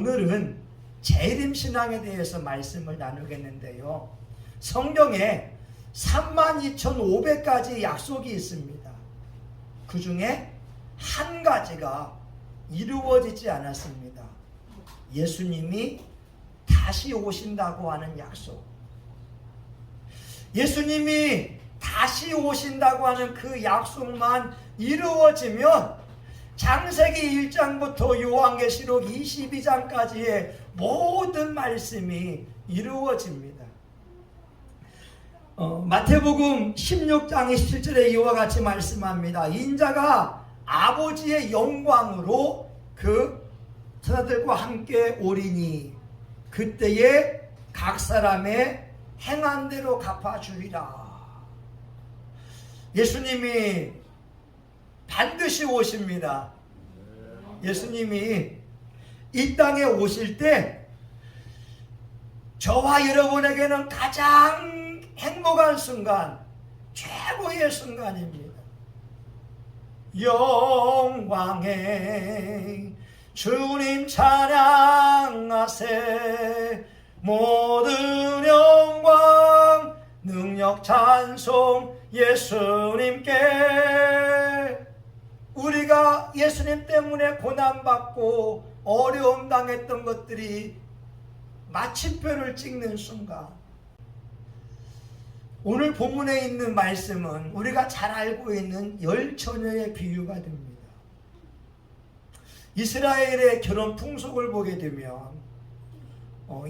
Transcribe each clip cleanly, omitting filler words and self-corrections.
오늘은 재림신앙에 대해서 말씀을 나누겠는데요. 성경에 32,500가지 약속이 있습니다. 그 중에 한 가지가 이루어지지 않았습니다. 예수님이 다시 오신다고 하는 약속. 예수님이 다시 오신다고 하는 그 약속만 이루어지면 창세기 1장부터 요한계시록 22장까지의 모든 말씀이 이루어집니다. 마태복음 16장 27절에 이와 같이 말씀합니다. 인자가 아버지의 영광으로 그 천사들과 함께 오리니 그때에 각 사람의 행한 대로 갚아주리라. 예수님이 반드시 오십니다. 예수님이 이 땅에 오실 때 저와 여러분에게는 가장 행복한 순간, 최고의 순간입니다. 영광의 주님 찬양하세. 모든 영광 능력 찬송 예수님께. 우리가 예수님 때문에 고난받고 어려움 당했던 것들이 마침표를 찍는 순간, 오늘 본문에 있는 말씀은 우리가 잘 알고 있는 열 처녀의 비유가 됩니다. 이스라엘의 결혼 풍속을 보게 되면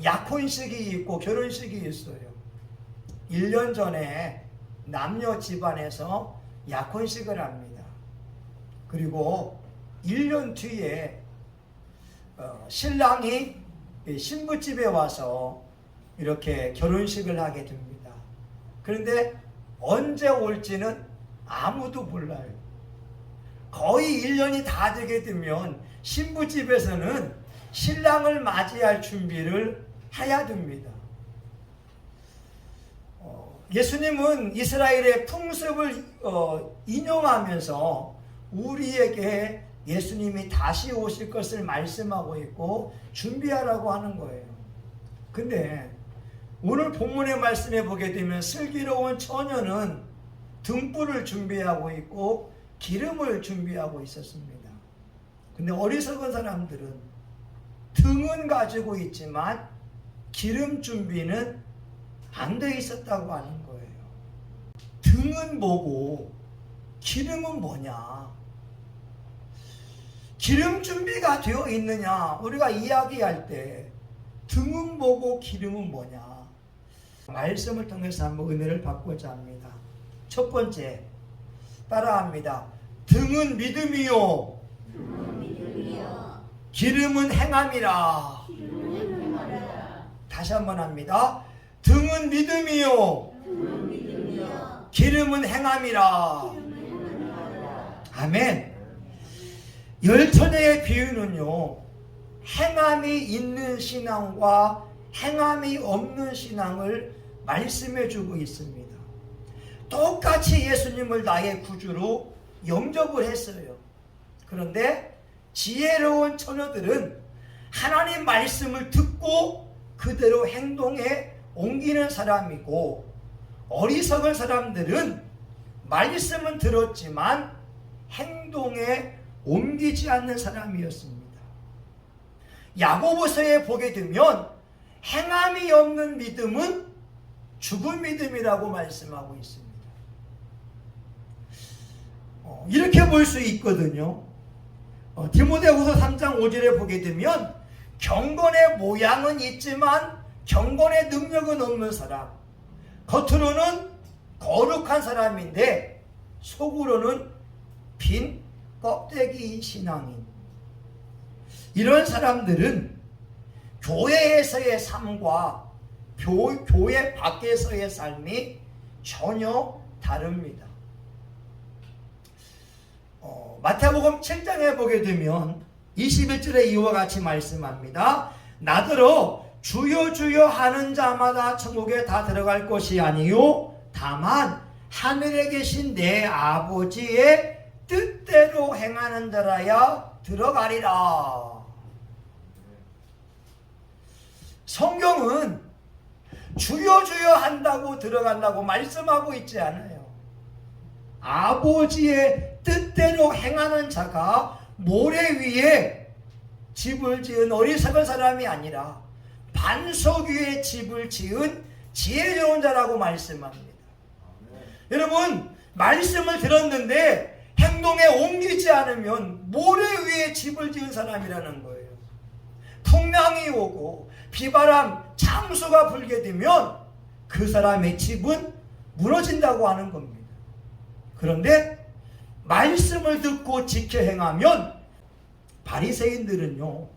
약혼식이 있고 결혼식이 있어요. 1년 전에 남녀 집안에서 약혼식을 합니다. 그리고 1년 뒤에 신랑이 신부집에 와서 이렇게 결혼식을 하게 됩니다. 그런데 언제 올지는 아무도 몰라요. 거의 1년이 다 되게 되면 신부집에서는 신랑을 맞이할 준비를 해야 됩니다. 예수님은 이스라엘의 풍습을 인용하면서 우리에게 예수님이 다시 오실 것을 말씀하고 있고 준비하라고 하는 거예요. 근데 오늘 본문의 말씀에 보게 되면 슬기로운 처녀는 등불을 준비하고 있고 기름을 준비하고 있었습니다. 근데 어리석은 사람들은 등은 가지고 있지만 기름 준비는 안 돼 있었다고 하는 거예요. 등은 뭐고 기름은 뭐냐? 기름 준비가 되어 있느냐? 우리가 이야기할 때 등은 뭐고 기름은 뭐냐? 말씀을 통해서 한번 은혜를 받고자 합니다. 첫 번째, 따라합니다. 등은 믿음이요, 기름은 행함이라. 다시 한번 합니다. 등은 믿음이요, 기름은 행함이라. 아멘. 열 처녀의 비유는요, 행함이 있는 신앙과 행함이 없는 신앙을 말씀해 주고 있습니다. 똑같이 예수님을 나의 구주로 영접을 했어요. 그런데 지혜로운 처녀들은 하나님 말씀을 듣고 그대로 행동에 옮기는 사람이고, 어리석은 사람들은 말씀은 들었지만 행동에 옮기지 않는 사람이었습니다. 야고보서에 보게 되면 행함이 없는 믿음은 죽은 믿음이라고 말씀하고 있습니다. 이렇게 볼 수 있거든요. 디모데후서 3장 5절에 보게 되면 경건의 모양은 있지만 경건의 능력은 없는 사람, 겉으로는 거룩한 사람인데 속으로는 빈 껍데기 신앙인, 이런 사람들은 교회에서의 삶과 교회 밖에서의 삶이 전혀 다릅니다. 마태복음 7장에 보게 되면 21절에 이와 같이 말씀합니다. 나더러 주여 주여 하는 자마다 천국에 다 들어갈 것이 아니요 다만 하늘에 계신 내 아버지의 뜻대로 행하는 자라야 들어가리라. 성경은 주여 주여 한다고 들어간다고 말씀하고 있지 않아요. 아버지의 뜻대로 행하는 자가 모래 위에 집을 지은 어리석은 사람이 아니라 반석 위에 집을 지은 지혜로운 자라고 말씀합니다. 여러분, 말씀을 들었는데 행동에 옮기지 않으면 모래 위에 집을 지은 사람이라는 거예요. 풍랑이 오고 비바람, 창수가 불게 되면 그 사람의 집은 무너진다고 하는 겁니다. 그런데 말씀을 듣고 지켜 행하면 바리새인들은요,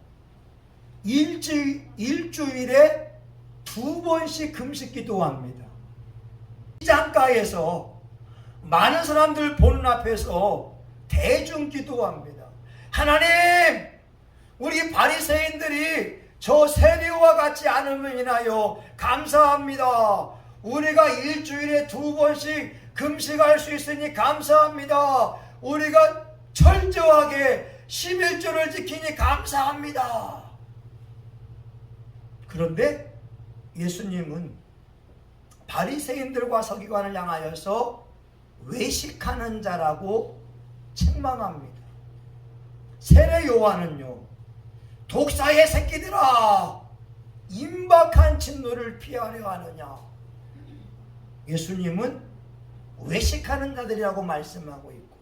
일주일에 2번씩 금식 기도합니다. 시장가에서 많은 사람들 보는 앞에서 대중 기도합니다. 하나님, 우리 바리새인들이 저 세리와 같지 않음을 인하여 감사합니다. 우리가 일주일에 2번씩 금식할 수 있으니 감사합니다. 우리가 철저하게 11조를 지키니 감사합니다. 그런데 예수님은 바리새인들과 서기관을 향하여서 외식하는 자라고 책망합니다. 세례 요한은요, 독사의 새끼들아, 임박한 진노를 피하려 하느냐. 예수님은 외식하는 자들이라고 말씀하고 있고,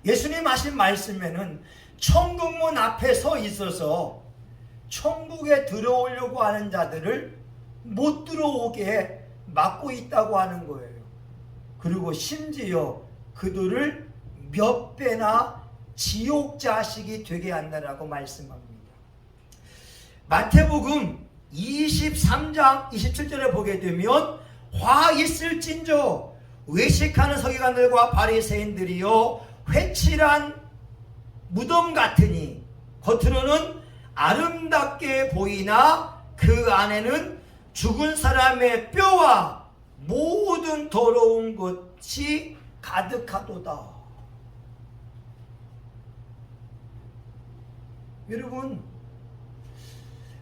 예수님 하신 말씀에는 천국문 앞에 서 있어서 천국에 들어오려고 하는 자들을 못 들어오게 막고 있다고 하는 거예요. 그리고 심지어 그들을 몇 배나 지옥 자식이 되게 한다라고 말씀합니다. 마태복음 23장 27절에 보게 되면 화 있을진저 외식하는 서기관들과 바리새인들이요 회칠한 무덤 같으니 겉으로는 아름답게 보이나 그 안에는 죽은 사람의 뼈와 모든 더러운 것이 가득하도다. 여러분,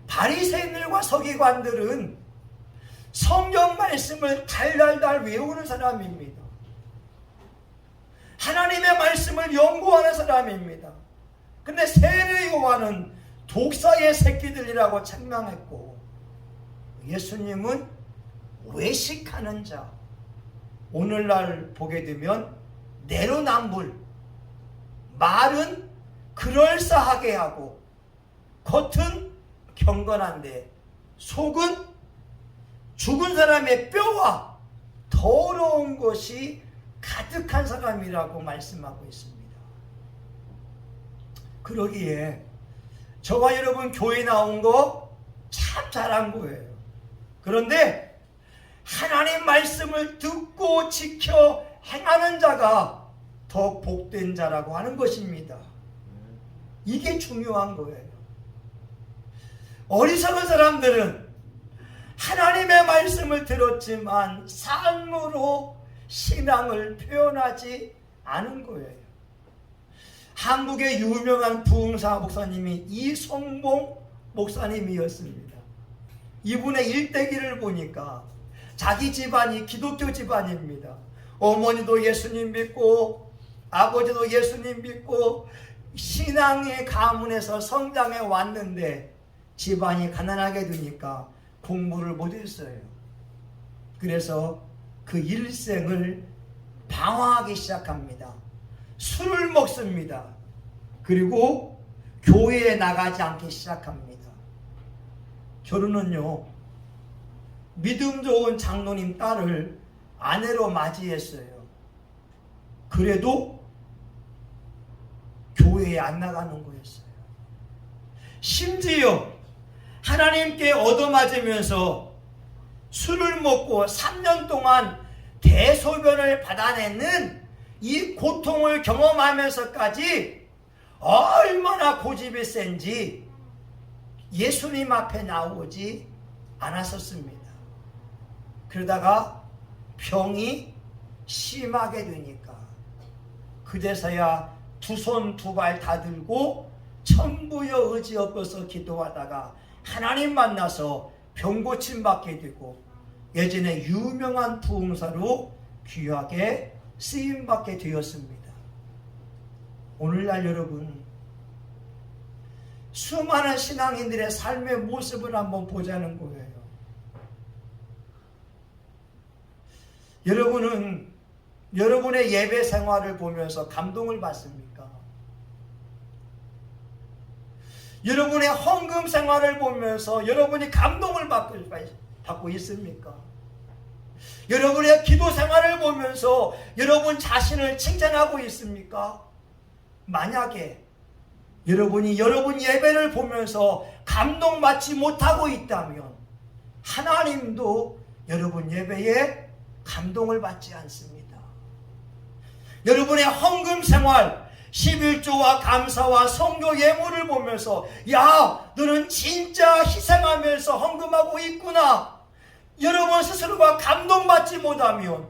바리새인들과 서기관들은 성경 말씀을 달달달 외우는 사람입니다. 하나님의 말씀을 연구하는 사람입니다. 근데 세례 요한은 독사의 새끼들이라고 책망했고, 예수님은 외식하는 자. 오늘날 보게 되면 내로남불, 말은 그럴싸하게 하고 겉은 경건한데 속은 죽은 사람의 뼈와 더러운 것이 가득한 사람이라고 말씀하고 있습니다. 그러기에 저와 여러분 교회 나온 거 참 잘한 거예요. 그런데 하나님 말씀을 듣고 지켜 행하는 자가 더 복된 자라고 하는 것입니다. 이게 중요한 거예요. 어리석은 사람들은 하나님의 말씀을 들었지만 삶으로 신앙을 표현하지 않은 거예요. 한국의 유명한 부흥사 목사님이 이성봉 목사님이었습니다. 이분의 일대기를 보니까 자기 집안이 기독교 집안입니다. 어머니도 예수님 믿고 아버지도 예수님 믿고 신앙의 가문에서 성장해 왔는데 집안이 가난하게 되니까 공부를 못했어요. 그래서 그 일생을 방황하기 시작합니다. 술을 먹습니다. 그리고 교회에 나가지 않기 시작합니다. 결혼은요, 믿음 좋은 장로님 딸을 아내로 맞이했어요. 그래도 교회에 안 나가는 거였어요. 심지어 하나님께 얻어맞으면서 술을 먹고 3년 동안 대소변을 받아내는 이 고통을 경험하면서까지 얼마나 고집이 센지 예수님 앞에 나오지 않았었습니다. 그러다가 병이 심하게 되니까 그제서야 두 손 두 발 다 들고 천부여 의지 엎어서 기도하다가 하나님 만나서 병 고침 받게 되고 예전에 유명한 부흥사로 귀하게 쓰임 받게 되었습니다. 오늘날 여러분, 수많은 신앙인들의 삶의 모습을 한번 보자는 거예요. 여러분은 여러분의 예배 생활을 보면서 감동을 받습니까? 여러분의 헌금 생활을 보면서 여러분이 감동을 받고 있습니까? 여러분의 기도 생활을 보면서 여러분 자신을 칭찬하고 있습니까? 만약에 여러분이 여러분 예배를 보면서 감동받지 못하고 있다면 하나님도 여러분 예배에 감동을 받지 않습니다. 여러분의 헌금 생활, 11조와 감사와 성교 예물을 보면서 야, 너는 진짜 희생하면서 헌금하고 있구나. 여러분 스스로가 감동받지 못하면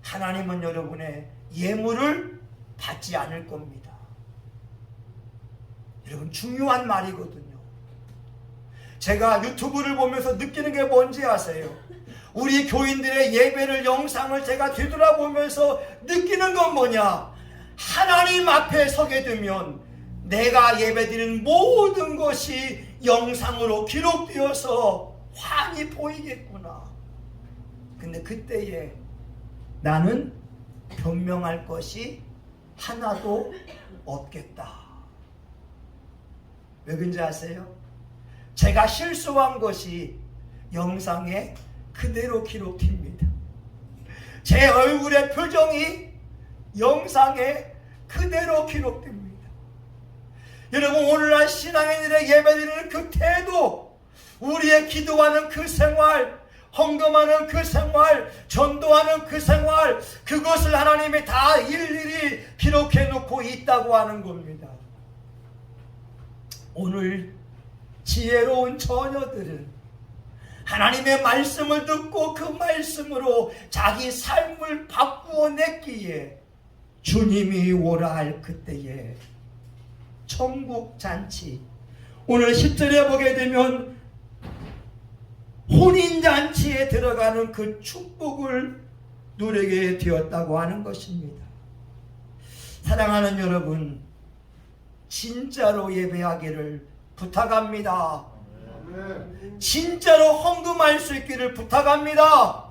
하나님은 여러분의 예물을 받지 않을 겁니다. 여러분 중요한 말이거든요. 제가 유튜브를 보면서 느끼는 게 뭔지 아세요? 우리 교인들의 예배를 영상을 제가 뒤돌아보면서 느끼는 건 뭐냐? 하나님 앞에 서게 되면 내가 예배드리는 모든 것이 영상으로 기록되어서 환히 보이겠구나. 근데 그때에 나는 변명할 것이 하나도 없겠다. 왜 그런지 아세요? 제가 실수한 것이 영상에 그대로 기록됩니다. 제 얼굴의 표정이 영상에 그대로 기록됩니다. 여러분 오늘날 신앙인들의 예배드리는 그 태도, 우리의 기도하는 그 생활, 헌금하는 그 생활, 전도하는 그 생활, 그것을 하나님이 다 일일이 기록해 놓고 있다고 하는 겁니다. 오늘 지혜로운 처녀들은 하나님의 말씀을 듣고 그 말씀으로 자기 삶을 바꾸어 냈기에 주님이 오라 할 그때에 천국 잔치, 오늘 10절에 보게 되면 혼인잔치에 들어가는 그 축복을 누리게 되었다고 하는 것입니다. 사랑하는 여러분, 진짜로 예배하기를 부탁합니다. 진짜로 헌금할 수 있기를 부탁합니다.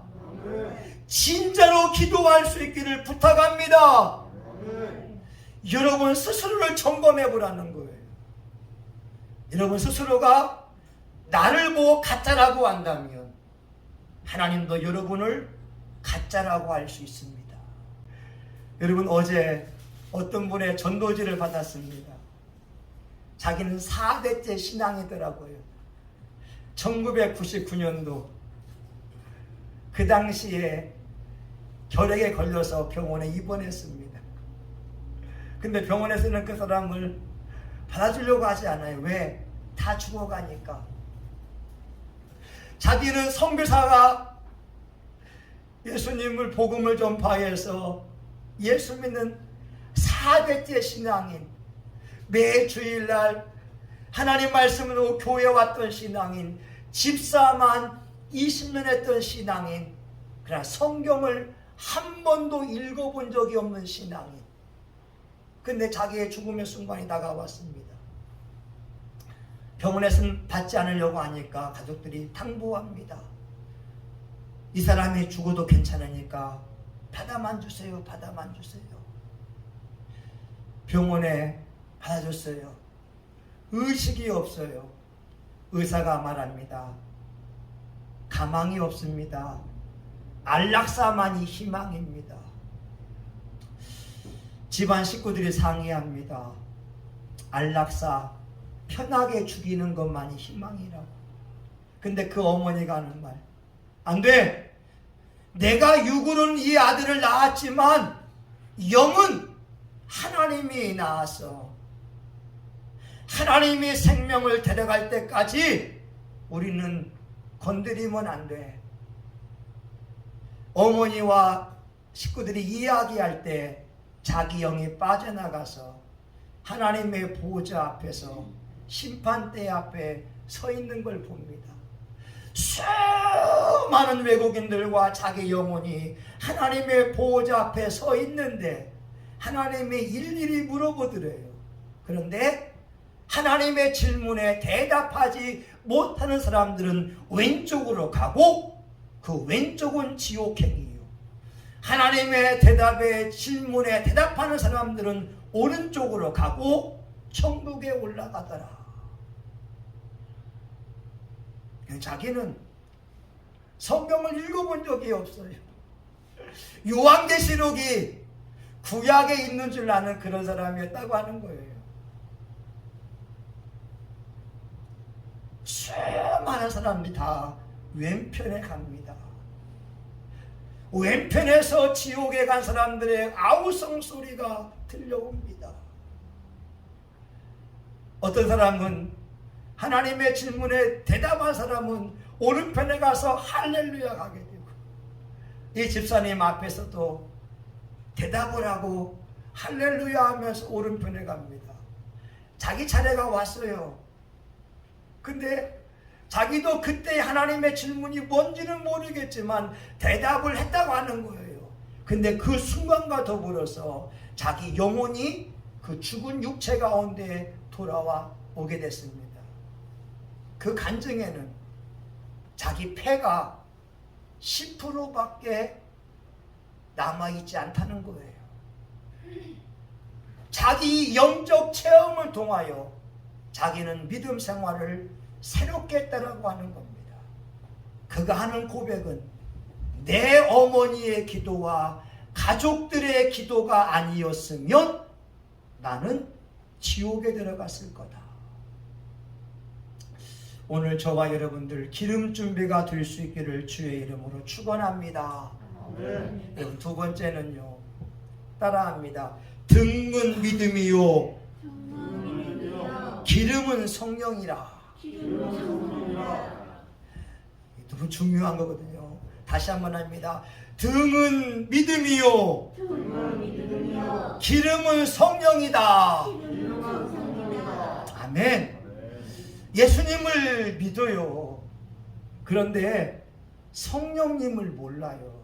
진짜로 기도할 수 있기를 부탁합니다. 여러분 스스로를 점검해 보라는 거예요. 여러분 스스로가 나를 보고 가짜라고 한다면 하나님도 여러분을 가짜라고 할 수 있습니다. 여러분 어제 어떤 분의 전도지를 받았습니다. 자기는 4대째 신앙이더라고요. 1999년도 그 당시에 결핵에 걸려서 병원에 입원했습니다. 근데 병원에서는 그 사람을 받아주려고 하지 않아요. 왜? 다 죽어가니까. 자기는 선교사가 예수님을 복음을 전파해서 예수 믿는 4대째 신앙인, 매 주일날 하나님 말씀으로 교회 왔던 신앙인, 집사만 20년 했던 신앙인, 그러나 성경을 한 번도 읽어본 적이 없는 신앙인. 근데 자기의 죽음의 순간이 다가왔습니다. 병원에서는 받지 않으려고 하니까 가족들이 당부합니다. 이 사람이 죽어도 괜찮으니까 받아만 주세요. 받아만 주세요. 병원에 받아줬어요. 의식이 없어요. 의사가 말합니다. 가망이 없습니다. 안락사만이 희망입니다. 집안 식구들이 상의합니다. 안락사, 편하게 죽이는 것만이 희망이라고. 근데 그 어머니가 하는 말, 안 돼. 내가 육으로는 이 아들을 낳았지만 영은 하나님이 낳았어. 하나님이 생명을 데려갈 때까지 우리는 건드리면 안 돼. 어머니와 식구들이 이야기할 때 자기 영이 빠져나가서 하나님의 보좌 앞에서 심판대 앞에 서 있는 걸 봅니다. 수많은 외국인들과 자기 영혼이 하나님의 보호자 앞에 서 있는데 하나님이 일일이 물어보더래요. 그런데 하나님의 질문에 대답하지 못하는 사람들은 왼쪽으로 가고 그 왼쪽은 지옥행이에요. 하나님의 대답에 질문에 대답하는 사람들은 오른쪽으로 가고 천국에 올라가더라. 자기는 성경을 읽어본 적이 없어요. 요한계시록이 구약에 있는 줄 아는 그런 사람이었다고 하는 거예요. 수많은 사람들이 다 왼편에 갑니다. 왼편에서 지옥에 간 사람들의 아우성 소리가 들려옵니다. 어떤 사람은 하나님의 질문에 대답한 사람은 오른편에 가서 할렐루야 하게 되고, 이 집사님 앞에서도 대답을 하고 할렐루야 하면서 오른편에 갑니다. 자기 차례가 왔어요. 근데 자기도 그때 하나님의 질문이 뭔지는 모르겠지만 대답을 했다고 하는 거예요. 근데 그 순간과 더불어서 자기 영혼이 그 죽은 육체 가운데 돌아와 오게 됐습니다. 그 간증에는 자기 폐가 10%밖에 남아있지 않다는 거예요. 자기 영적 체험을 통하여 자기는 믿음 생활을 새롭게 했다라고 하는 겁니다. 그가 하는 고백은 내 어머니의 기도와 가족들의 기도가 아니었으면 나는 지옥에 들어갔을 거다. 오늘 저와 여러분들 기름 준비가 될 수 있기를 주의 이름으로 축원합니다. 네. 두 번째는요, 따라합니다. 등은 믿음이요, 기름은 성령이라. 너무 중요한 거거든요. 다시 한번 합니다. 등은 믿음이요, 기름은 성령이다. 아멘. 예수님을 믿어요. 그런데 성령님을 몰라요.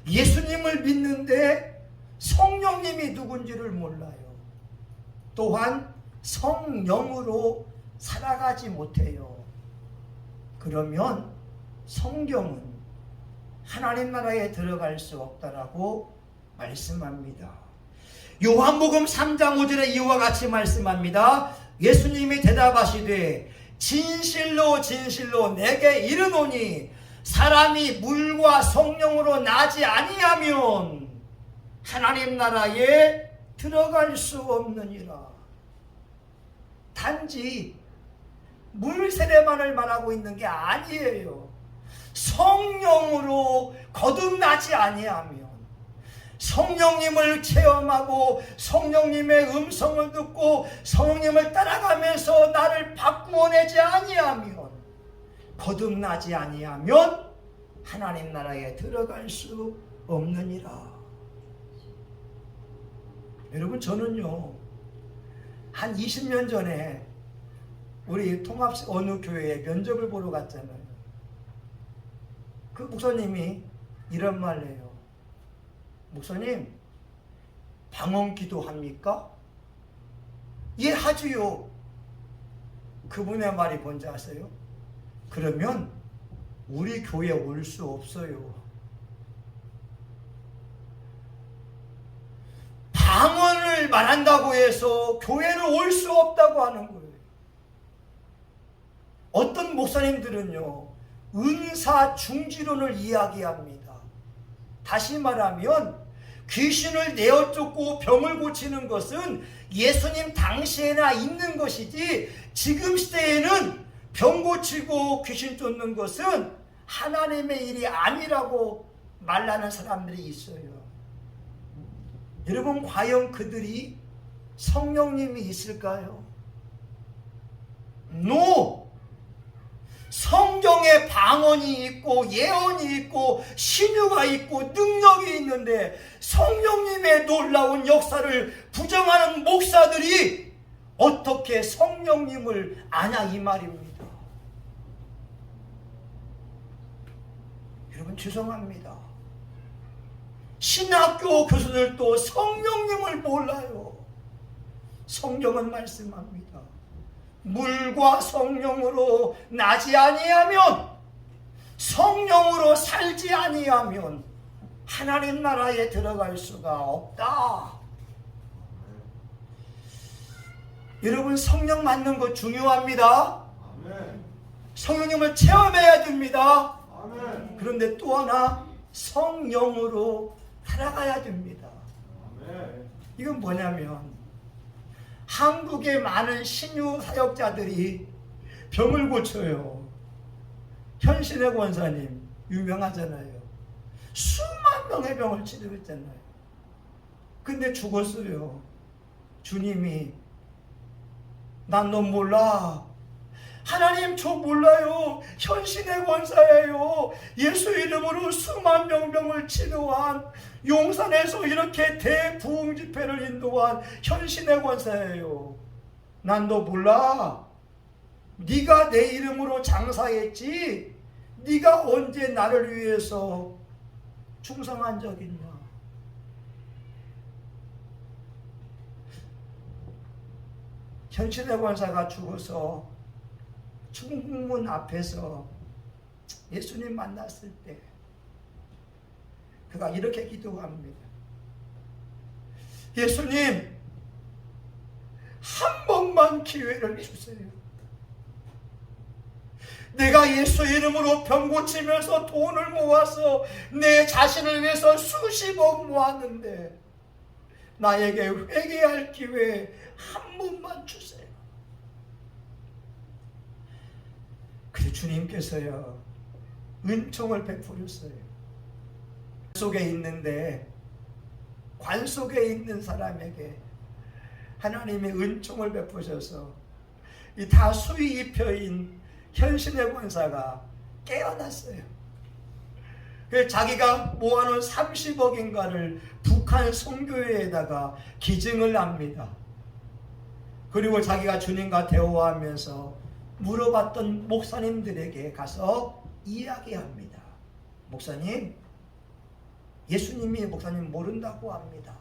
예수님을 믿는데 성령님이 누군지를 몰라요. 또한 성령으로 살아가지 못해요. 그러면 성경은 하나님 나라에 들어갈 수 없다라고 말씀합니다. 요한복음 3장 5절에 이와 같이 말씀합니다. 예수님이 대답하시되 진실로 진실로 내게 이르노니 사람이 물과 성령으로 나지 아니하면 하나님 나라에 들어갈 수 없느니라. 단지 물 세례만을 말하고 있는 게 아니에요. 성령으로 거듭나지 아니하면, 성령님을 체험하고 성령님의 음성을 듣고 성령님을 따라가면서 나를 바꾸어내지 아니하면, 거듭나지 아니하면 하나님 나라에 들어갈 수 없느니라. 여러분, 저는요 한 20년 전에 우리 통합 어느 교회에 면접을 보러 갔잖아요. 그 목사님이 이런 말을 해요. 목사님, 방언 기도합니까? 예, 하지요. 그분의 말이 뭔지 아세요? 그러면 우리 교회에 올 수 없어요. 방언을 말한다고 해서 교회는 올 수 없다고 하는 거예요. 어떤 목사님들은요, 은사 중지론을 이야기합니다. 다시 말하면 귀신을 내어 쫓고 병을 고치는 것은 예수님 당시에나 있는 것이지 지금 시대에는 병 고치고 귀신 쫓는 것은 하나님의 일이 아니라고 말하는 사람들이 있어요. 여러분, 과연 그들이 성령님이 있을까요? No! 성경에 방언이 있고 예언이 있고 신유가 있고 능력이 있는데 성령님의 놀라운 역사를 부정하는 목사들이 어떻게 성령님을 아냐 이 말입니다. 여러분 죄송합니다. 신학교 교수들도 성령님을 몰라요. 성경은 말씀합니다. 물과 성령으로 나지 아니하면, 성령으로 살지 아니하면 하나님 나라에 들어갈 수가 없다. 여러분 성령 맞는 거 중요합니다. 성령님을 체험해야 됩니다. 그런데 또 하나 성령으로 살아가야 됩니다. 이건 뭐냐면 한국의 많은 신유 사역자들이 병을 고쳐요. 현신의 권사님 유명하잖아요. 수만 명의 병을 치료했잖아요. 근데 죽었어요. 주님이 난 너 몰라. 하나님 저 몰라요. 현신의 권사예요. 예수 이름으로 수만 명병을 치료한, 용산에서 이렇게 대부흥 집회를 인도한 현신의 권사예요. 난 너 몰라. 네가 내 이름으로 장사했지. 네가 언제 나를 위해서 충성한 적 있냐. 현신의 권사가 죽어서 중국문 앞에서 예수님 만났을 때 그가 이렇게 기도합니다. 예수님, 한 번만 기회를 주세요. 내가 예수 이름으로 병 고치면서 돈을 모아서 내 자신을 위해서 수십억 모았는데 나에게 회개할 기회 한 번만 주세요. 그래서 주님께서요 은총을 베풀었어요. 관 속에 있는 사람에게 하나님의 은총을 베푸셔서 이 다 수위 입혀인 현신의 권사가 깨어났어요. 그래서 자기가 모아놓은 30억인가를 북한 선교회에다가 기증을 합니다. 그리고 자기가 주님과 대화하면서 물어봤던 목사님들에게 가서 이야기합니다. 목사님, 예수님이 목사님 모른다고 합니다.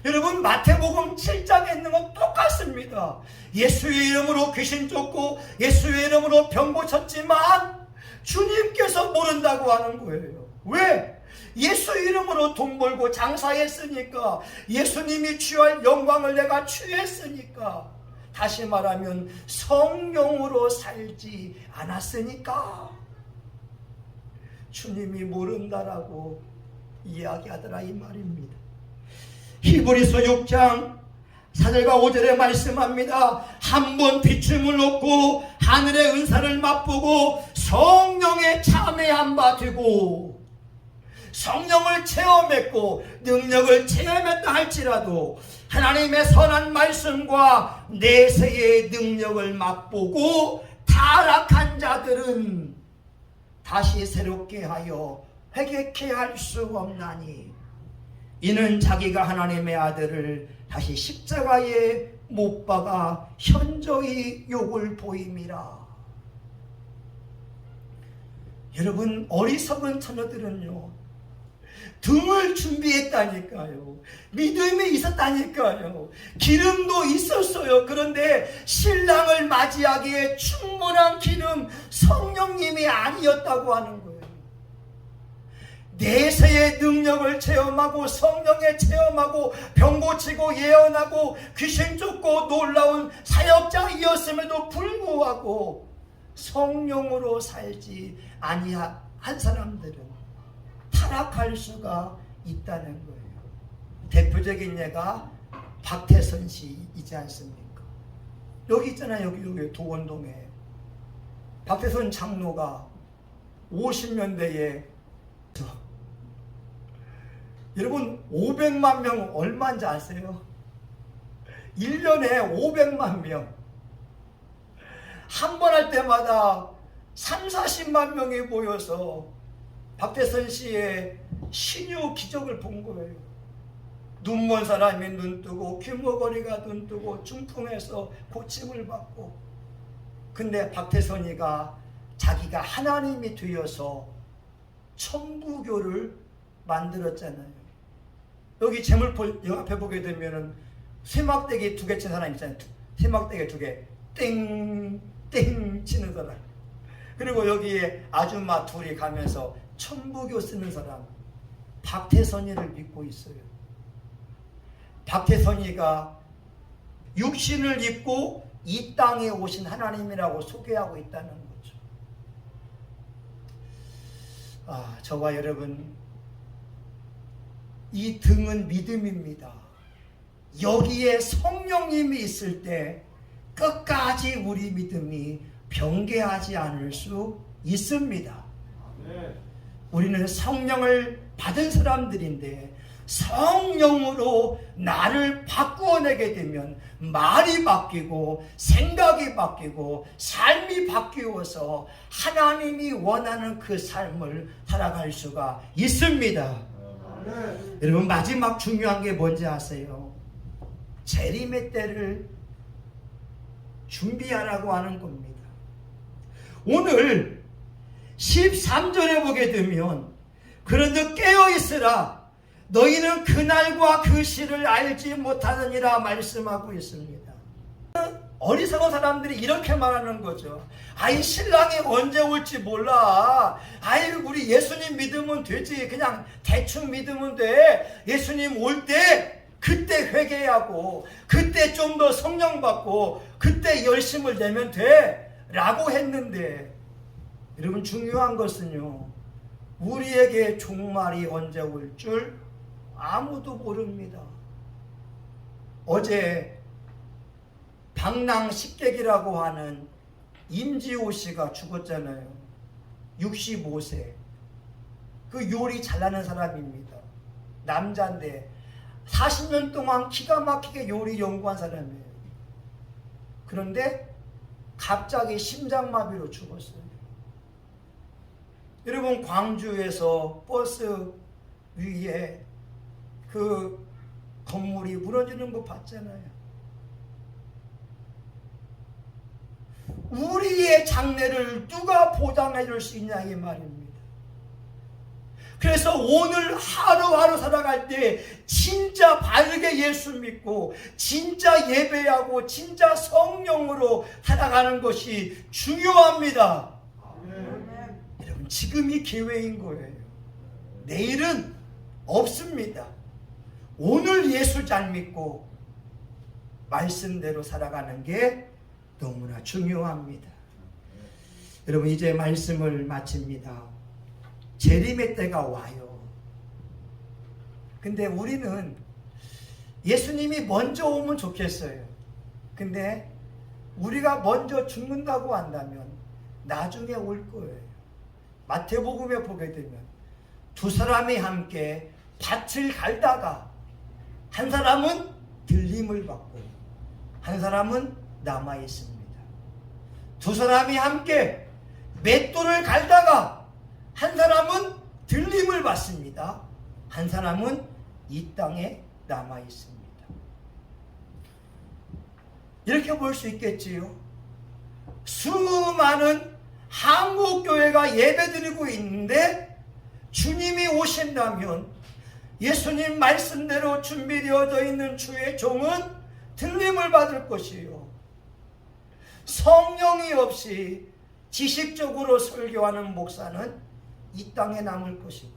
여러분 마태복음 7장에 있는 건 똑같습니다. 예수의 이름으로 귀신 쫓고 예수의 이름으로 병 고쳤지만 주님께서 모른다고 하는 거예요. 왜? 예수 이름으로 돈 벌고 장사했으니까, 예수님이 취할 영광을 내가 취했으니까, 다시 말하면 성령으로 살지 않았으니까 주님이 모른다라고 이야기하더라 이 말입니다. 히브리서 6장 4절과 5절에 말씀합니다. 한 번 비춤을 놓고 하늘의 은사를 맛보고 성령에 참여한 바 되고, 성령을 체험했고 능력을 체험했다 할지라도 하나님의 선한 말씀과 내세의 능력을 맛보고 타락한 자들은 다시 새롭게 하여 회개케 할 수 없나니, 이는 자기가 하나님의 아들을 다시 십자가에 못 박아 현저히 욕을 보임이라. 여러분 어리석은 처녀들은요 등을 준비했다니까요. 믿음이 있었다니까요. 기름도 있었어요. 그런데 신랑을 맞이하기에 충분한 기름 성령님이 아니었다고 하는 거예요. 내세의 능력을 체험하고 성령에 체험하고 병 고치고 예언하고 귀신 쫓고 놀라운 사역자이었음에도 불구하고 성령으로 살지 아니한 사람들은 타락할 수가 있다는 거예요. 대표적인 예가 박태선 씨이지 않습니까? 여기 있잖아요. 여기 도원동에 박태선 장로가 50년대에 여러분 500만 명 얼마인지 아세요? 1년에 500만 명. 한 번 할 때마다 3, 40만 명이 모여서 박태선 씨의 신유 기적을 본 거예요. 눈먼 사람이 눈 뜨고 귀머거리가 눈 뜨고 중풍해서 고침을 받고, 근데 박태선이가 자기가 하나님이 되어서 천부교를 만들었잖아요. 여기 제물포 앞에 보게 되면은 쇠막대기 2개 친 사람 있잖아요. 쇠막대기 2개 땡땡 치는 사람, 그리고 여기에 아줌마 둘이 가면서 천부교 쓰는 사람, 박태선이를 믿고 있어요. 박태선이가 육신을 입고 이 땅에 오신 하나님이라고 소개하고 있다는 거죠. 저와 여러분, 이 등은 믿음입니다. 여기에 성령님이 있을 때 끝까지 우리 믿음이 변개하지 않을 수 있습니다. 우리는 성령을 받은 사람들인데 성령으로 나를 바꾸어내게 되면 말이 바뀌고 생각이 바뀌고 삶이 바뀌어서 하나님이 원하는 그 삶을 살아갈 수가 있습니다. 여러분, 마지막 중요한 게 뭔지 아세요? 재림의 때를 준비하라고 하는 겁니다. 오늘 13절에 보게 되면, 그런즉 깨어있으라, 너희는 그날과 그 시를 알지 못하느니라 말씀하고 있습니다. 어리석은 사람들이 이렇게 말하는 거죠. 아이, 신랑이 언제 올지 몰라. 아이, 우리 예수님 믿으면 되지. 그냥 대충 믿으면 돼. 예수님 올 때 그때 회개하고 그때 좀 더 성령 받고 그때 열심을 내면 돼 라고 했는데, 여러분, 중요한 것은요, 우리에게 종말이 언제 올 줄 아무도 모릅니다. 어제 방랑식객이라고 하는 임지호 씨가 죽었잖아요. 65세. 그 요리 잘하는 사람입니다. 남자인데 40년 동안 기가 막히게 요리 연구한 사람이에요. 그런데 갑자기 심장마비로 죽었어요. 여러분, 광주에서 버스 위에 그 건물이 무너지는 거 봤잖아요. 우리의 장래를 누가 보장해 줄 수 있냐, 이 말입니다. 그래서 오늘 하루하루 살아갈 때 진짜 바르게 예수 믿고 진짜 예배하고 진짜 성령으로 살아가는 것이 중요합니다. 여러분, 지금이 기회인 거예요. 내일은 없습니다. 오늘 예수 잘 믿고 말씀대로 살아가는 게 너무나 중요합니다. 여러분, 이제 말씀을 마칩니다. 재림의 때가 와요. 근데 우리는 예수님이 먼저 오면 좋겠어요. 근데 우리가 먼저 죽는다고 한다면 나중에 올 거예요. 마태복음에 보게 되면 2사람이 함께 밭을 갈다가 한 사람은 들림을 받고 한 사람은 남아 있습니다. 2사람이 함께 맷돌을 갈다가 한 사람은 들림을 받습니다. 한 사람은 이 땅에 남아 있습니다. 이렇게 볼 수 있겠지요. 수많은 한국교회가 예배드리고 있는데 주님이 오신다면 예수님 말씀대로 준비되어져 있는 주의 종은 들림을 받을 것이요, 성령이 없이 지식적으로 설교하는 목사는 이 땅에 남을 것이고,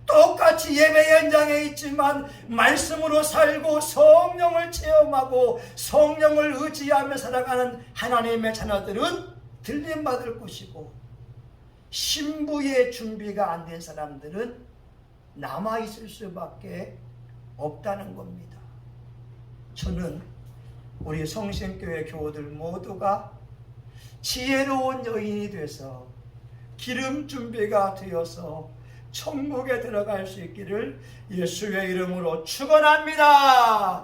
똑같이 예배 현장에 있지만 말씀으로 살고 성령을 체험하고 성령을 의지하며 살아가는 하나님의 자녀들은 들림 받을 것이고, 신부의 준비가 안 된 사람들은 남아있을 수밖에 없다는 겁니다. 저는 우리 성심교회 교우들 모두가 지혜로운 여인이 돼서 기름 준비가 되어서 천국에 들어갈 수 있기를 예수의 이름으로 축원합니다.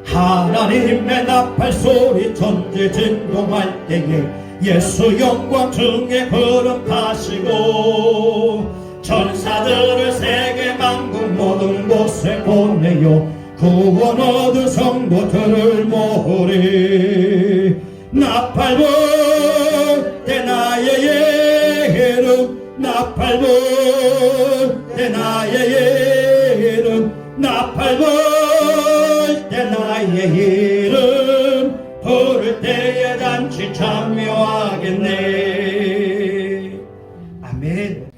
하나님의 나팔 소리 천지 진동할 때에 예수 영광 중에 걸음 타시고 전사들을 세계 만국 모든 곳에 보내요 구원 얻은 성도들을 모으리 나팔불 때 나의 이름 나팔불 때 나의 이름 나팔불 때 나의 이름 부를 때에 단치 참여하겠네. 아멘.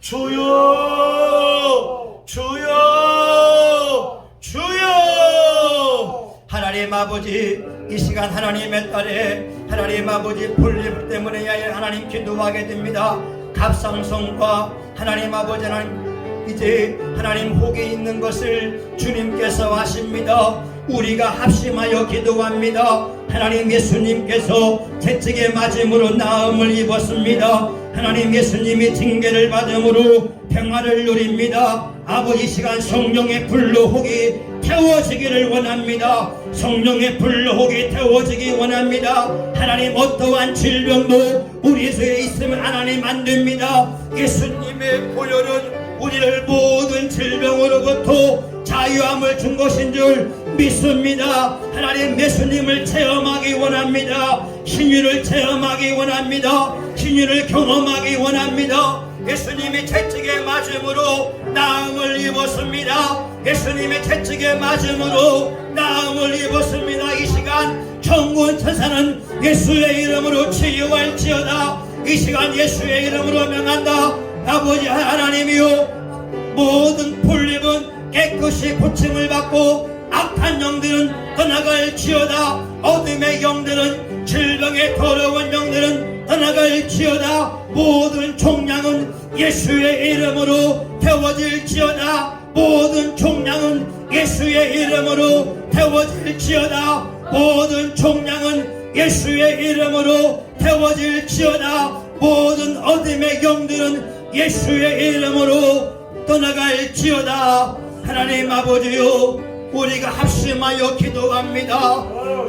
주여 주여 주여. 하나님 아버지, 이 시간 하나님의 딸에 하나님 아버지 볼일 때문에 하나님 기도하게 됩니다. 갑상선과 하나님 아버지 하나님 이제 하나님 혹이 있는 것을 주님께서 아십니다. 우리가 합심하여 기도합니다. 하나님 예수님께서 채찍에 맞음으로 나음을 입었습니다. 하나님 예수님이 징계를 받음으로 평화를 누립니다. 아버지 시간 성령의 불로 혹이 태워지기를 원합니다. 성령의 불로 혹이 태워지기 원합니다. 하나님 어떠한 질병도 우리 속에 있으면 하나님 안 됩니다. 예수님의 보혈은 우리를 모든 질병으로부터 자유함을 준 것인 줄 믿습니다. 하나님 예수님을 체험하기 원합니다. 신유를 체험하기 원합니다. 신유를 경험하기 원합니다. 예수님이 채찍에 맞음으로 나음을 입었습니다. 예수님의 채찍에 맞음으로 나음을 입었습니다. 이 시간 천군 천사는 예수의 이름으로 치유할지어다. 이 시간 예수의 이름으로 명한다. 아버지 하나님이요, 모든 풀림은 깨끗이 고침을 받고 악한 영들은 떠나갈지어다. 어둠의 영들은, 질병의 더러운 영들은 떠나갈지어다. 모든 종량은 예수의 이름으로 태워질지어다. 모든 종량은 예수의 이름으로 태워질지어다. 모든 종량은 예수의 이름으로 태워질지어다. 모든 어둠의 영들은 예수의 이름으로 떠나갈지어다. 하나님 아버지요, 우리가 합심하여 기도합니다.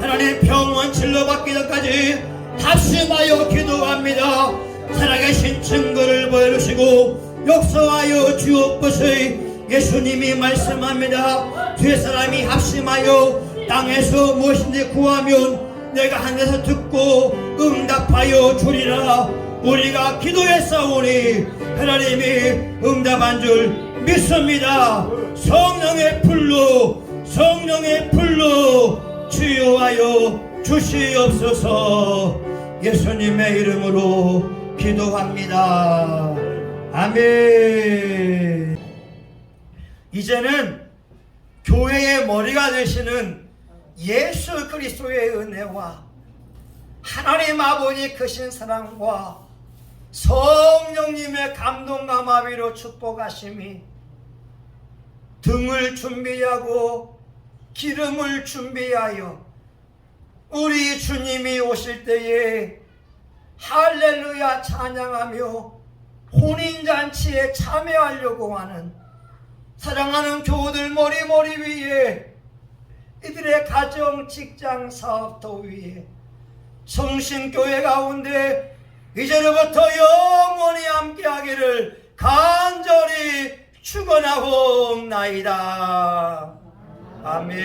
하나님 병원 진료받기 전까지 합심하여 기도합니다. 살아계신 증거를 보여주시고 역사하여 주옵소서. 예수님이 말씀합니다. 두 사람이 합심하여 땅에서 무엇인지 구하면 내가 하늘에서 듣고 응답하여 주리라. 우리가 기도했사오니 하나님이 응답한 줄 믿습니다. 성령의 불로, 성령의 불로 치유하여 주시옵소서. 예수님의 이름으로 기도합니다. 아멘. 이제는 교회의 머리가 되시는 예수 그리스도의 은혜와 하나님 아버지 크신 사랑과 성령님의 감동과 마비로 축복하심이 등을 준비하고 기름을 준비하여 우리 주님이 오실 때에 할렐루야 찬양하며 혼인잔치에 참여하려고 하는 사랑하는 교우들 머리 위에, 이들의 가정, 직장, 사업도 위에 성신교회 가운데 이제로부터 영원히 함께하기를 간절히 축원하옵나이다. 아멘.